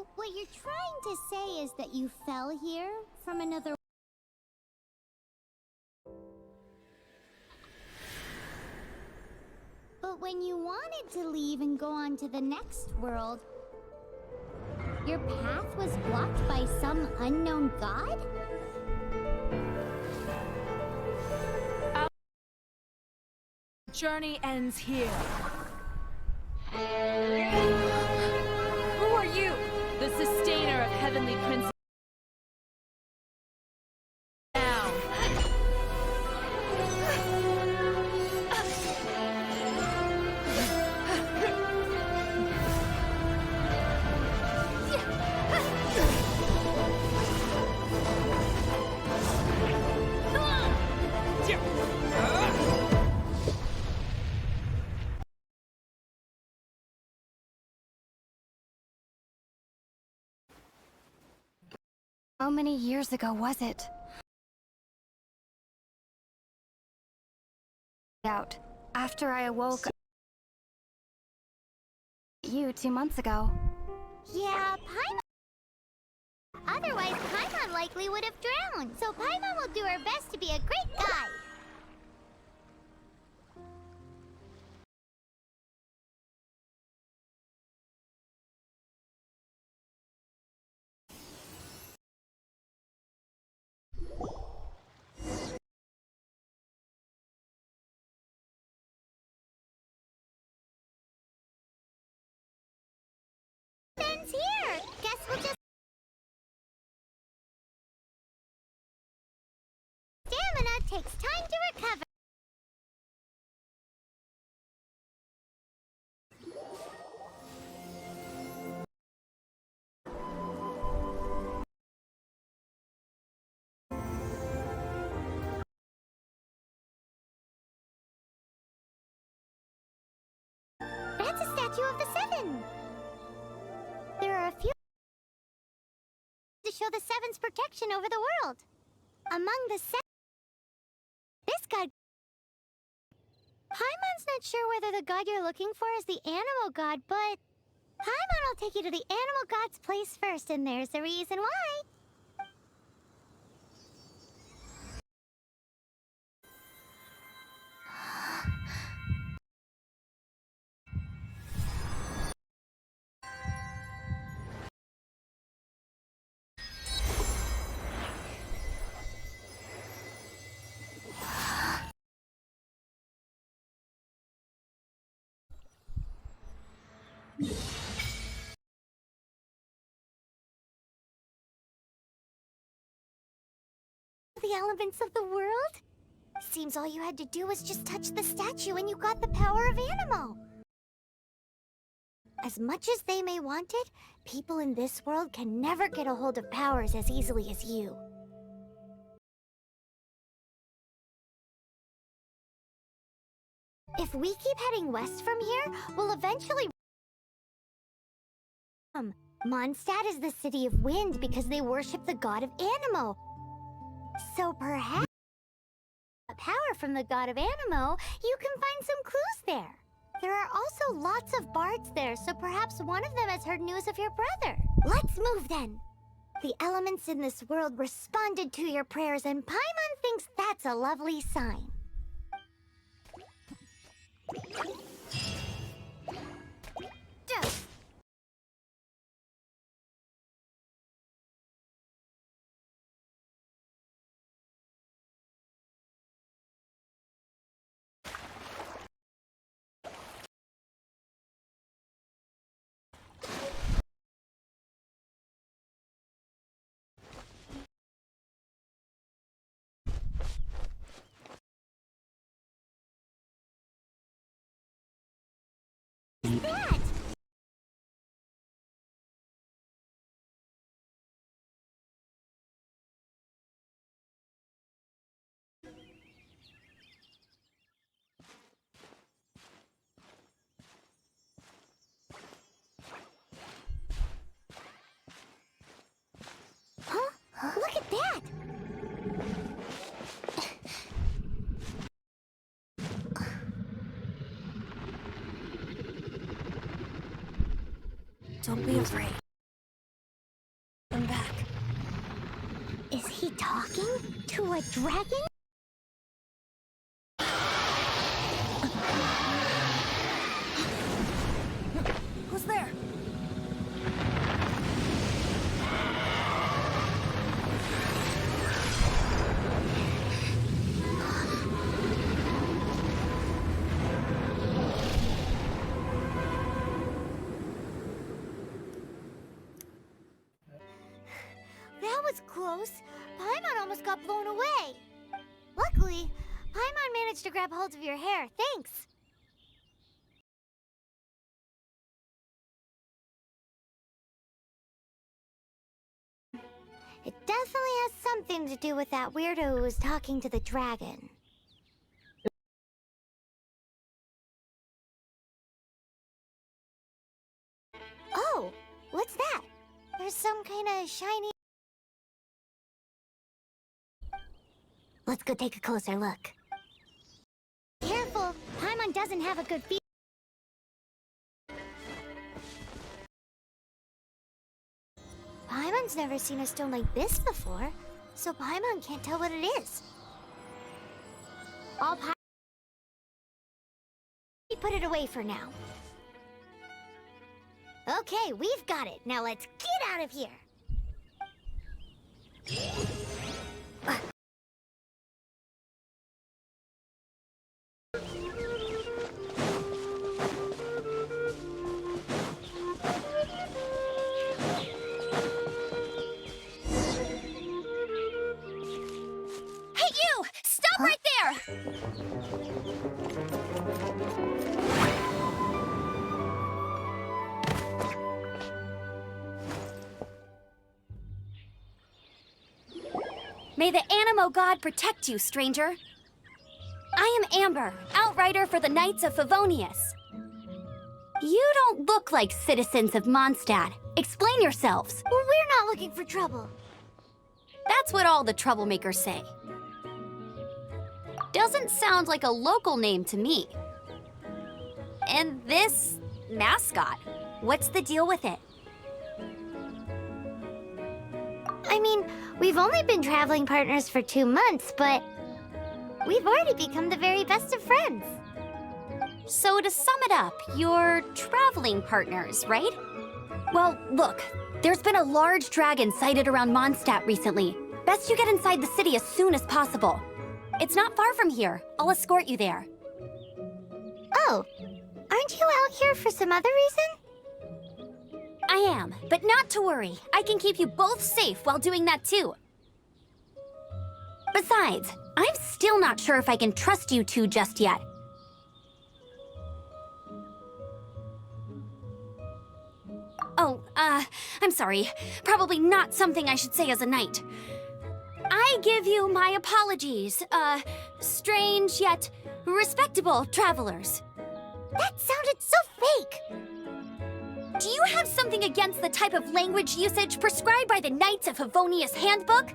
So, what you're trying to say is that you fell here from another... But when you wanted to leave and go on to the next world, your path was blocked by some unknown god? Our journey ends here. Who are you? The sustainer of heavenly princes. Down. How many years ago was it? Out. After I awoke... you 2 months ago. Yeah, Paimon... Otherwise, Paimon likely would have drowned. So Paimon will do her best to be a great guide. Ben's here. Guess we'll just... Stamina takes time to recover. That's a statue of the Seven. There are a few to show the Seven's protection over the world. Among the Seven, this god... Paimon's not sure whether the god you're looking for is the animal god, but... Paimon will take you to the animal god's place first, and there's the reason why. The elements of the world? Seems all you had to do was just touch the statue and you got the power of Animo. As much as they may want it, people in this world can never get a hold of powers as easily as you. If we keep heading west from here, we'll eventually... Mondstadt is the city of wind because they worship the god of Animo. So perhaps... a power from the god of Animo, you can find some clues there. There are also lots of bards there, so perhaps one of them has heard news of your brother. Let's move then. The elements in this world responded to your prayers, and Paimon thinks that's a lovely sign. Duh. That! Huh? Look at that! Don't be afraid. dragon? Who's there? That was close. Paimon almost got blown away. Luckily, Paimon managed to grab hold of your hair. Thanks. It definitely has something to do with that weirdo who was talking to the dragon. Oh, what's that? There's some kind of shiny... Let's go take a closer look. Careful! Paimon doesn't have a good feel. Paimon's never seen a stone like this before, so Paimon can't tell what it is. I'll put it away for now. Okay, we've got it. Now let's get out of here. Right there! May the Animo god protect you, stranger. I am Amber, outrider for the Knights of Favonius. You don't look like citizens of Mondstadt. Explain yourselves. Well, we're not looking for trouble. That's what all the troublemakers say. Doesn't sound like a local name to me. And this mascot, what's the deal with it? I mean, we've only been traveling partners for 2 months, but we've already become the very best of friends. So to sum it up, you're traveling partners, right? Well, look, there's been a large dragon sighted around Mondstadt recently. Best you get inside the city as soon as possible. It's not far from here. I'll escort you there. Oh, aren't you out here for some other reason? I am, but not to worry. I can keep you both safe while doing that too. Besides, I'm still not sure if I can trust you two just yet. Oh, I'm sorry. Probably not something I should say as a knight. I give you my apologies, strange yet respectable travelers. That sounded so fake! Do you have something against the type of language usage prescribed by the Knights of Favonius Handbook?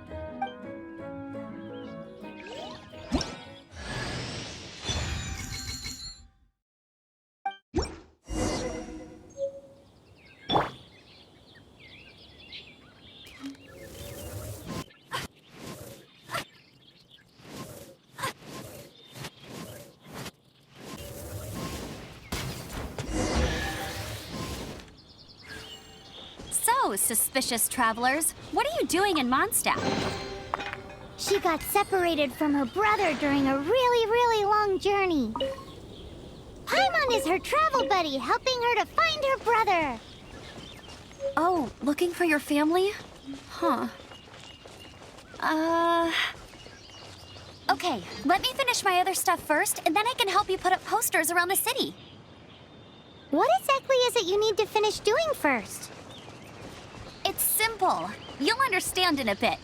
So, suspicious travelers, what are you doing in Mondstadt? She got separated from her brother during a really long journey. Paimon is her travel buddy, helping her to find her brother. Oh, looking for your family? Huh. Okay, let me finish my other stuff first, and then I can help you put up posters around the city. What exactly is it you need to finish doing first? It's simple. You'll understand in a bit.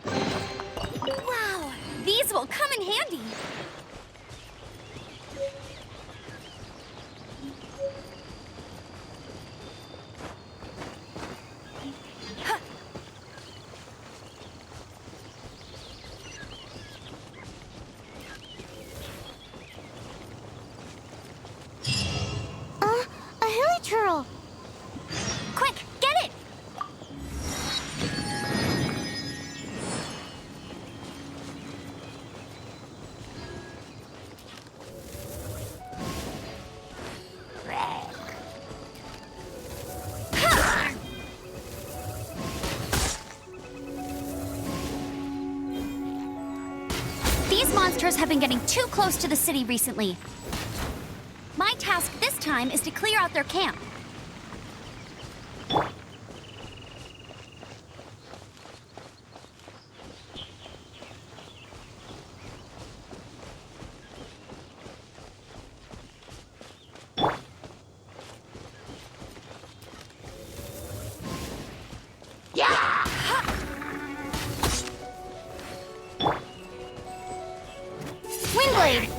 Wow, these will come in handy. A hilly churl. Quick, get it! orchers have been getting too close to the city recently. My task this time is to clear out their camp. Windblade!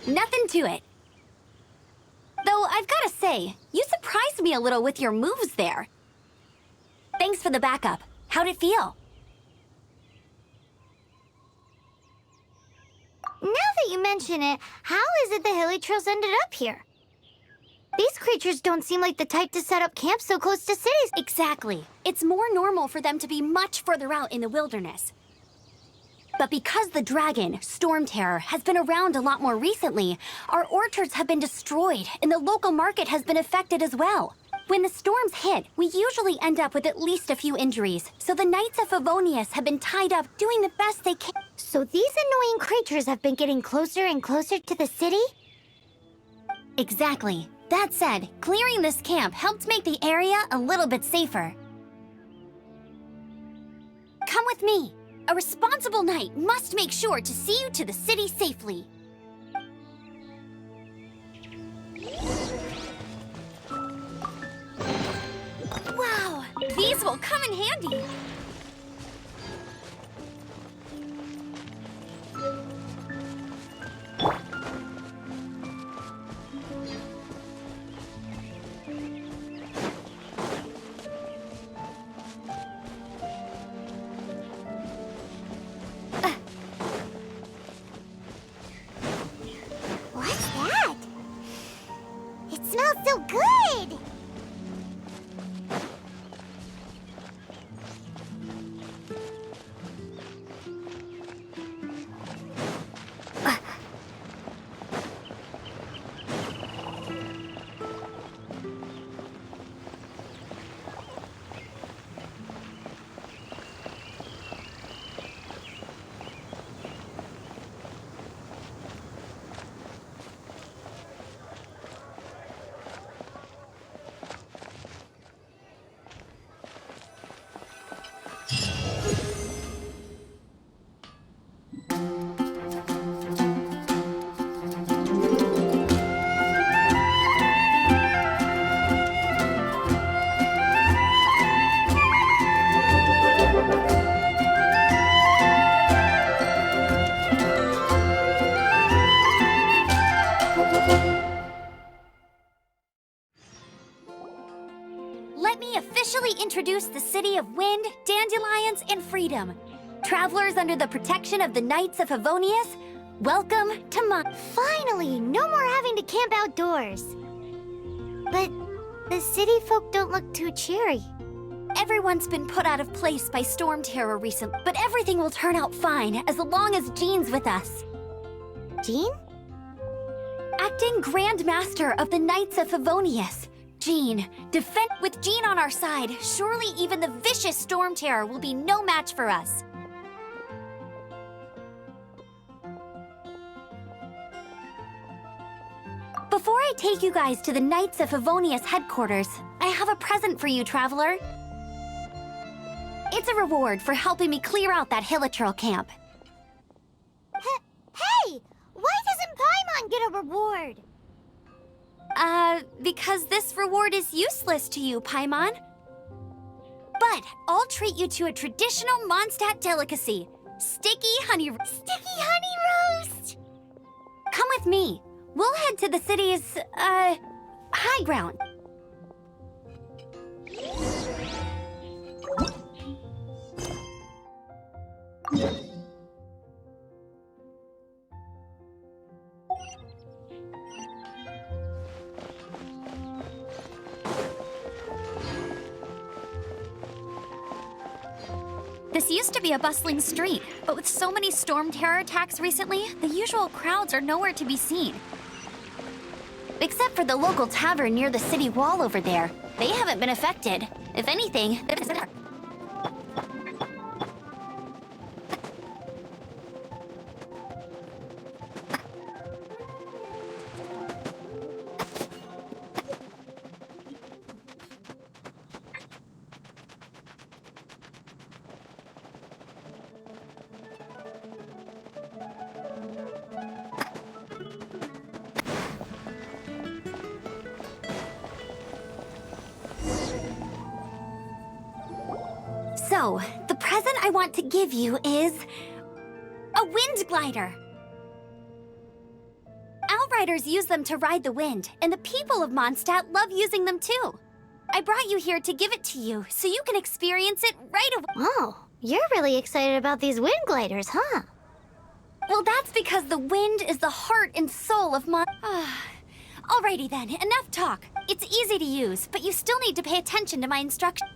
Nothing to it. Though I've gotta say, you surprised me a little with your moves there. Thanks for the backup. How'd it feel? Now that you mention it, how is it the hilly trails ended up here? These creatures don't seem like the type to set up camp so close to cities. Exactly. It's more normal for them to be much further out in the wilderness. But because the dragon, Storm Terror, has been around a lot more recently, our orchards have been destroyed and the local market has been affected as well. When the storms hit, we usually end up with at least a few injuries, so the Knights of Favonius have been tied up doing the best they can. So these annoying creatures have been getting closer and closer to the city? Exactly. That said, clearing this camp helped make the area a little bit safer. Come with me. A responsible knight must make sure to see you to the city safely. Wow, these will come in handy. What's that? It smells so good! Let me officially introduce the City of Wind, Dandelions, and Freedom. Travelers under the protection of the Knights of Favonius, welcome to my... Finally, no more having to camp outdoors. But the city folk don't look too cheery. Everyone's been put out of place by Storm Terror recently, but everything will turn out fine as long as Jean's with us. Jean? Acting Grand Master of the Knights of Favonius. Jean, defend with Jean on our side. Surely even the vicious Storm Terror will be no match for us. Before I take you guys to the Knights of Favonius headquarters, I have a present for you, Traveler. It's a reward for helping me clear out that Hilichurl camp. Hey! Why doesn't Paimon get a reward? Because this reward is useless to you, Paimon. But I'll treat you to a traditional Mondstadt delicacy, sticky honey roast! Come with me. We'll head to the city's, high ground. This used to be a bustling street, but with so many storm terror attacks recently, the usual crowds are nowhere to be seen. Except for the local tavern near the city wall over there. They haven't been affected. If anything, they've been... So, the present I want to give you is... a wind glider! Outriders use them to ride the wind, and the people of Mondstadt love using them too. I brought you here to give it to you, so you can experience it right away. Oh, you're really excited about these wind gliders, huh? Well, that's because the wind is the heart and soul of Alrighty then, enough talk. It's easy to use, but you still need to pay attention to my instructions.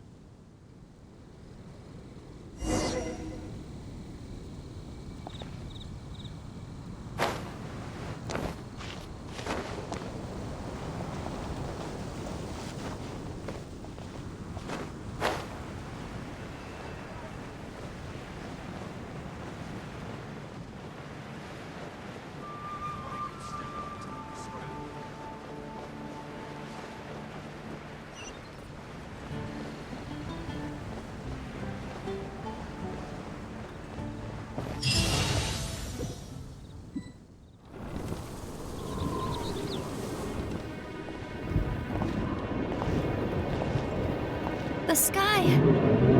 The sky.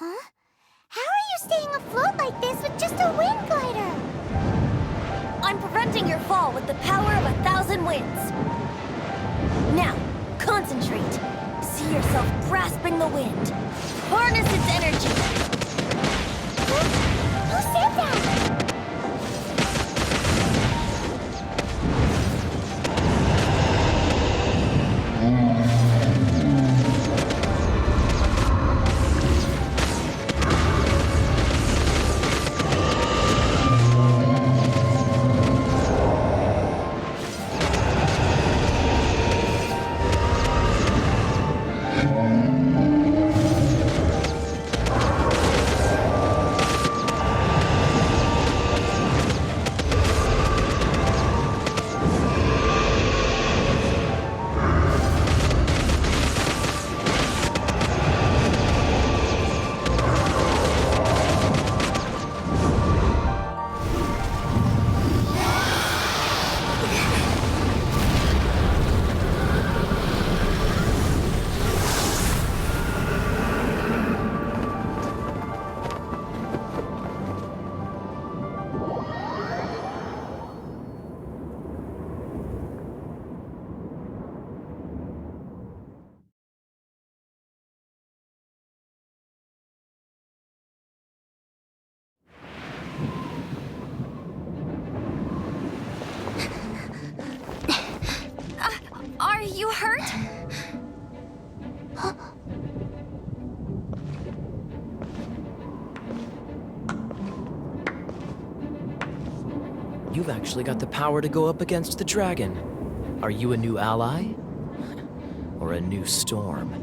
Huh? How are you staying afloat like this with just a wind glider? I'm preventing your fall with the power of 1,000 winds. Now, concentrate. See yourself grasping the wind. Harness its energy. Who said that? Are you hurt? You've actually got the power to go up against the dragon. Are you a new ally? Or a new storm?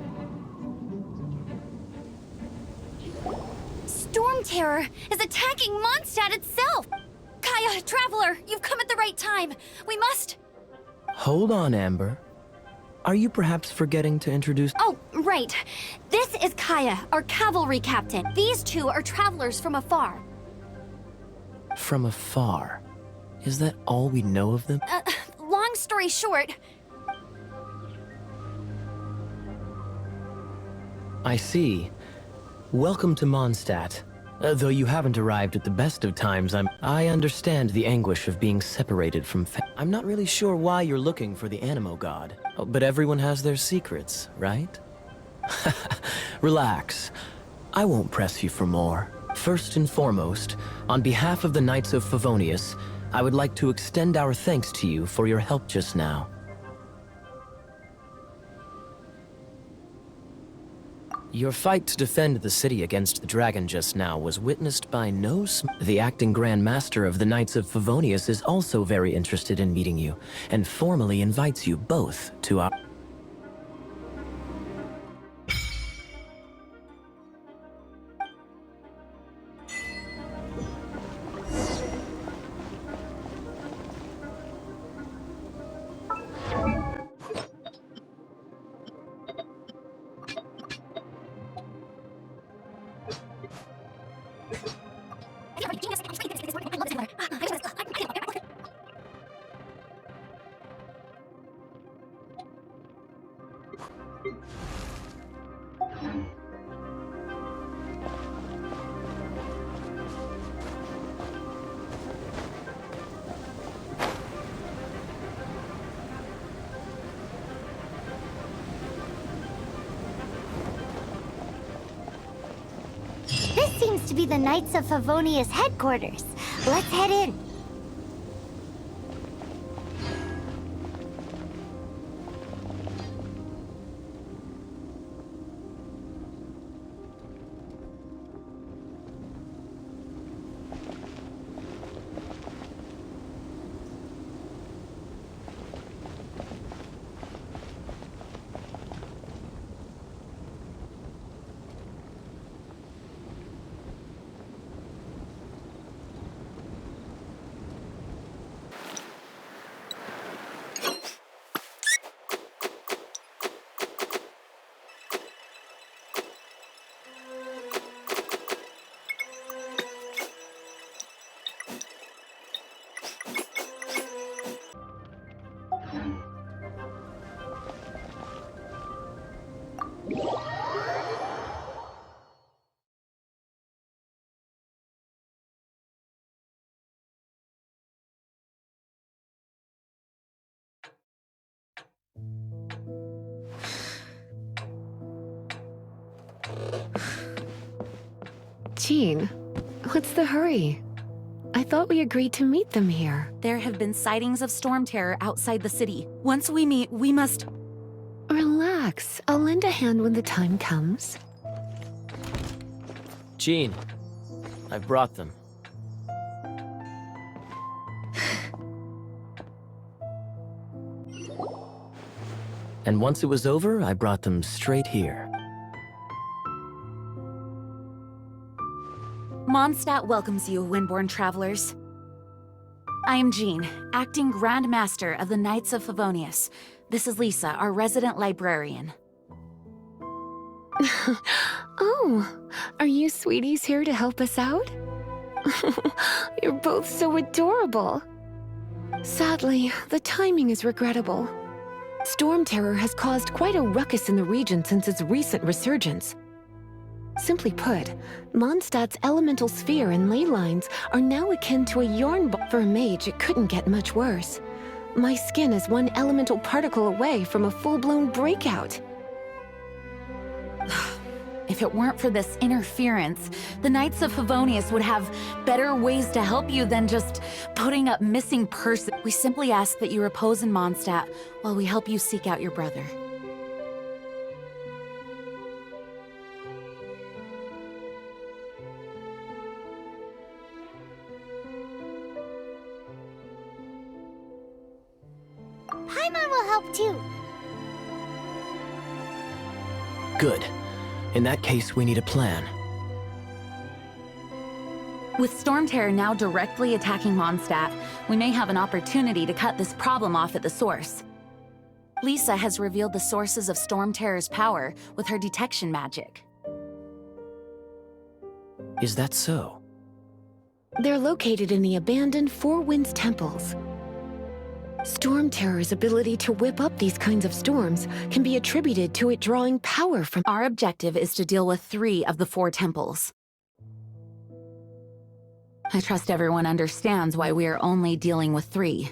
Storm Terror is attacking Mondstadt itself! Kaya, Traveler, you've come at the right time. We must... Hold on, Amber. Are you perhaps forgetting to introduce... Oh, right. This is Kaya, our cavalry captain. These two are travelers from afar. From afar? Is that all we know of them? Long story short... I see. Welcome to Mondstadt. Though you haven't arrived at the best of times, I understand the anguish of being separated from I'm not really sure why you're looking for the Animo god. Oh, but everyone has their secrets, right? Relax. I won't press you for more. First and foremost, on behalf of the Knights of Favonius, I would like to extend our thanks to you for your help just now. Your fight to defend the city against the dragon just now was witnessed by The acting Grand Master of the Knights of Favonius is also very interested in meeting you, and formally invites you both to our... This seems to be the Knights of Favonius headquarters. Let's head in. Jean, what's the hurry? I thought we agreed to meet them here. There have been sightings of storm terror outside the city. Once we meet, we must... Relax. I'll lend a hand when the time comes. Jean, I've brought them. And once it was over, I brought them straight here. Mondstadt welcomes you, Windborn travelers. I am Jean, acting Grand Master of the Knights of Favonius. This is Lisa, our resident librarian. Oh, are you sweeties here to help us out? You're both so adorable. Sadly, the timing is regrettable. Storm Terror has caused quite a ruckus in the region since its recent resurgence. Simply put, Mondstadt's elemental sphere and ley lines are now akin to a yarn ball. For a mage, it couldn't get much worse. My skin is one elemental particle away from a full-blown breakout. If it weren't for this interference, the Knights of Favonius would have better ways to help you than just putting up missing person. We simply ask that you repose in Mondstadt while we help you seek out your brother. Paimon will help too. Good. In that case, we need a plan. With Stormterror now directly attacking Mondstadt, we may have an opportunity to cut this problem off at the source. Lisa has revealed the sources of Stormterror's power with her detection magic. Is that so? They're located in the abandoned Four Winds temples. Stormterror's ability to whip up these kinds of storms can be attributed to it drawing power from— Our objective is to deal with 3 of the 4 temples. I trust everyone understands why we are only dealing with 3.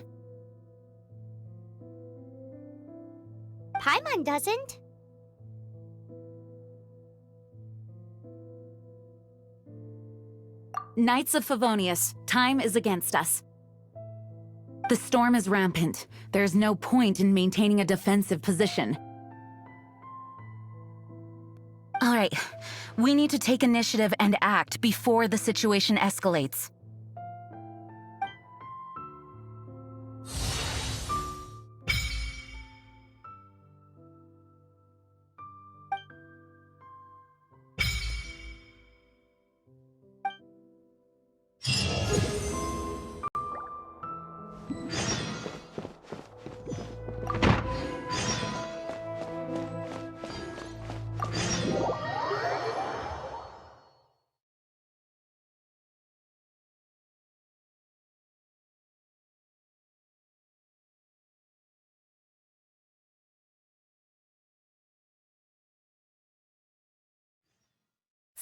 Paimon doesn't. Knights of Favonius, time is against us. The storm is rampant. There's no point in maintaining a defensive position. All right, we need to take initiative and act before the situation escalates.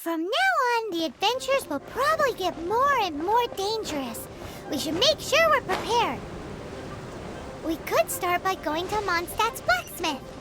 From now on, the adventures will probably get more and more dangerous. We should make sure we're prepared. We could start by going to Mondstadt's blacksmith.